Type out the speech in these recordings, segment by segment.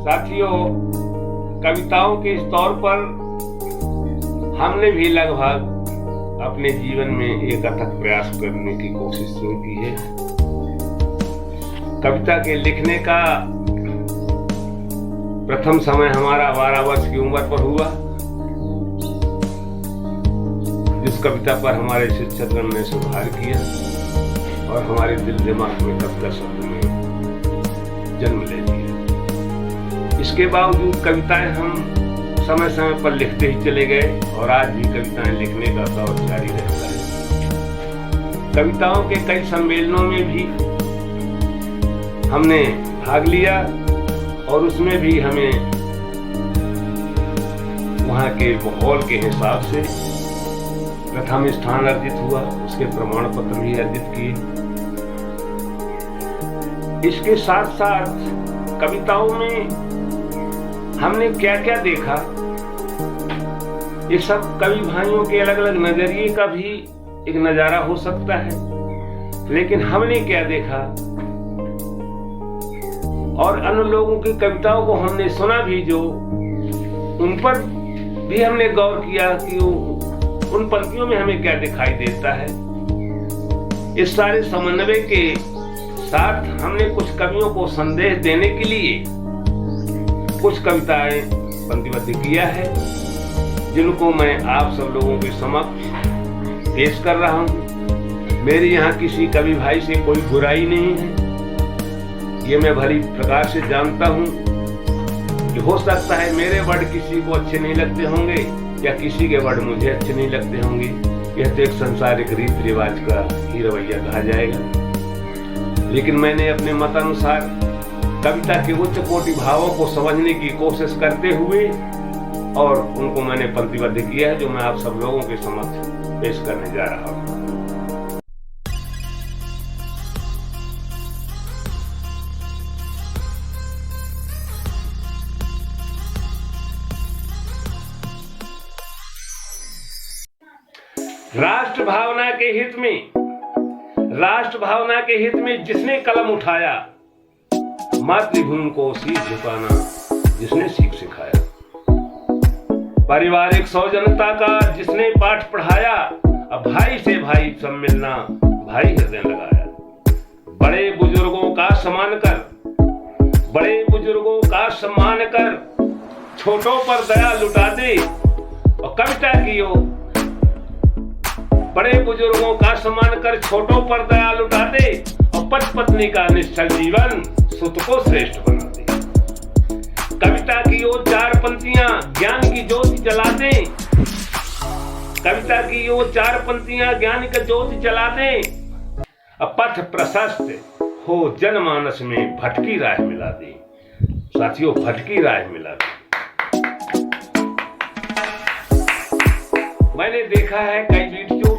साथियों, कविताओं के तौर पर हमने भी लगभग अपने जीवन में एक अथक प्रयास करने की कोशिश शुरू की है। कविता के लिखने का प्रथम समय हमारा 12 वर्ष की उम्र पर हुआ, जिस कविता पर हमारे शिक्षकगण ने सुधार किया और हमारे दिल दिमाग में कविता शब्द में जन्म ले लिया। इसके बावजूद कविताएं हम समय समय पर लिखते ही चले गए और आज भी कविताएं लिखने का दौर जारी रहता है। कविताओं के कई सम्मेलनों में भी हमने भाग लिया और उसमें भी हमें वहां के माहौल के हिसाब से प्रथम स्थान अर्जित हुआ, उसके प्रमाण पत्र भी अर्जित किए। इसके साथ साथ कविताओं में हमने क्या क्या देखा, ये सब कवि भाइयों के अलग अलग नजरिए का भी एक नजारा हो सकता है। लेकिन हमने क्या देखा और अन्य लोगों की कविताओं को हमने सुना भी, जो उन पर भी हमने गौर किया कि उन पंक्तियों में हमें क्या दिखाई देता है। इस सारे समन्वय के साथ हमने कुछ कवियों को संदेश देने के लिए कुछ कविताएं पंक्तिबद्ध किया है, जिनको मैं आप सब लोगों के समक्ष पेश कर रहा हूं। मेरे यहाँ किसी कवि भाई से कोई बुराई नहीं है, ये मैं भली प्रकार से जानता हूं कि हो सकता है मेरे वर्ड किसी को अच्छे नहीं लगते होंगे या किसी के वर्ड मुझे अच्छे नहीं लगते होंगे। यह तो एक संसारिक रीति रिवाज का ही रवैया कहा जाएगा। लेकिन मैंने अपने मतानुसार कविता के उच्च कोटि भावों को समझने की कोशिश करते हुए और उनको मैंने पंक्तिबद्ध किया है, जो मैं आप सब लोगों के समक्ष पेश करने जा रहा हूं। राष्ट्र भावना के हित में जिसने कलम उठाया, मातृभूमि को शीश झुकाना जिसने सीख सिखाया, पारिवारिक सौजन्यता का जिसने पाठ पढ़ाया, अब भाई से भाई सब मिलना भाई हृदय लगाया। बड़े बुजुर्गों का सम्मान कर छोटों पर दया लुटा दे। और कविता की ओर बड़े बुजुर्गों का सम्मान कर छोटों पर दया लुटा दे और पति पत्नी का निश्चल जीवन सुत को श्रेष्ठ बना दे। कविता की ओर 4 पंक्तियां ज्ञान की ज्योति जला दे। कविता की ओर 4 पंक्तियां ज्ञान की ज्योति जला दे। अब पथ प्रशस्त हो जनमानस में भटकी राह मिला दे। साथियों, भटकी राह मिला दे। मैंने देखा है कई वीडियो,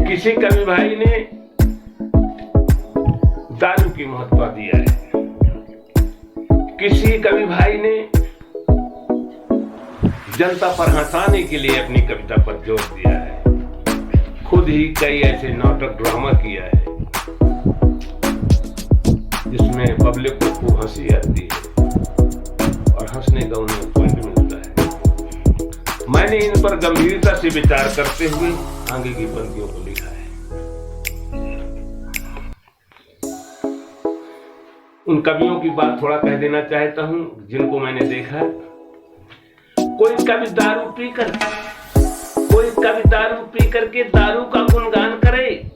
किसी कवि भाई ने दारू की महत्व दिया है, किसी कवि भाई ने जनता पर हंसाने के लिए अपनी कविता पर जोर दिया है, खुद ही कई ऐसे नाटक ड्रामा किया है जिसमें पब्लिक को खूब हंसी आती है और हंसने का उन्हें पॉइंट मिलता है। मैंने इन पर गंभीरता से विचार करते हुए आगे की पंक्तियों को लिखा है। उन कवियों की बात थोड़ा कह देना चाहता हूं जिनको मैंने देखा। कोई कवि दारू पी करके दारू का गुणगान करे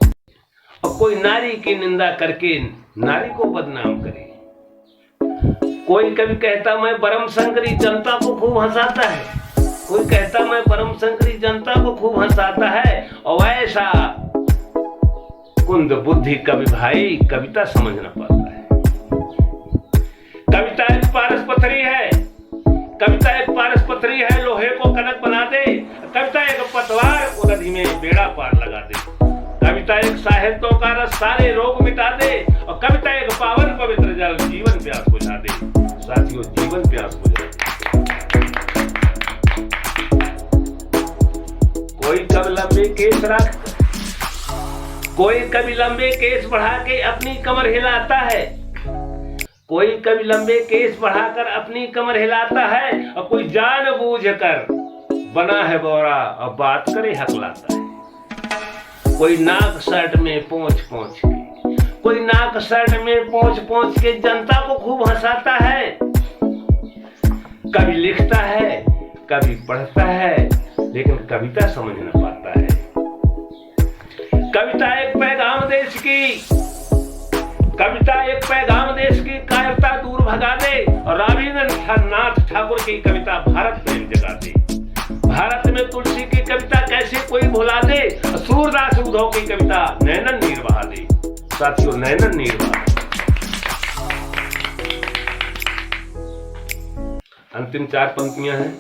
और कोई नारी की निंदा करके नारी को बदनाम करे। कोई कवि कहता मैं परम शंकरी जनता को खूब हंसाता है, कोई कहता मैं परम शंकरी जनता को खूब हंसाता है। और ऐसा कुंद बुद्धि कवि भाई कविता समझ न पाता है। कविता एक पारस पथरी है, लोहे को कनक बना दे। कविता एक पतवार को नदी में बेड़ा पार लगा दे। कविता एक साहित्यों का रस सारे रोग मिटा दे। और कविता एक पावन पवित्र जल जीवन प्यास बुझा दे। साथियों, जीवन प्यास बुझा दे। कोई कवि लंबे केस रख, कोई कवि लंबे केस बढ़ा के अपनी कमर हिलाता है। कोई कभी लंबे केस बढ़ाकर अपनी कमर हिलाता है और कोई जानबूझकर बना है बोरा और बात करे हकलाता है। कोई नाक शर्ट में पोंछ पोंछ के, कोई नाक शर्ट में पोंछ पोंछ के जनता को खूब हंसाता है। कभी लिखता है, कभी पढ़ता है, लेकिन कविता समझ न पाता है। कविता एक पैगाम देश की, कविता एक पैगाम देश की कायरता दूर भगा दे। और रविंद्रनाथ ठाकुर की कविता भारत प्रेम जगा दे। भारत में तुलसी की कविता कैसे कोई भुला दे। सूरदास उद्धव की कविता नैनन नीर बहा दे। साथियों, नैनन नीर बहा। अंतिम 4 पंक्तियां हैं।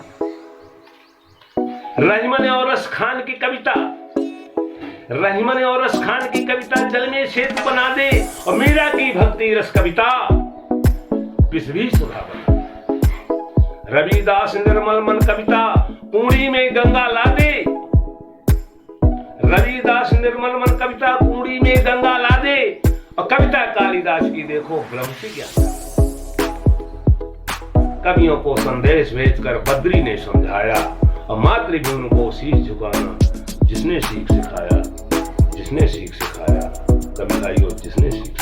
रहीमन औरस खान की कविता, रहीमन औरस खान की कविता जल में सेतु बना दे। और मीरा की भक्ति रस कविता पिछड़ी सुधा बना। रविदास निर्मल मन कविता कूड़ी में गंगा ला दे। रविदास निर्मल मन कविता कूड़ी में गंगा ला दे। और कविता कालिदास की देखो ब्रह्म से क्या। कवियों को संदेश भेजकर बद्री ने समझाया। और मातृभूमि को शीश झुकाना जिसने सीख सिखाया, जिसने सीख सिखाया। कवि भाइयों, जिसने सीख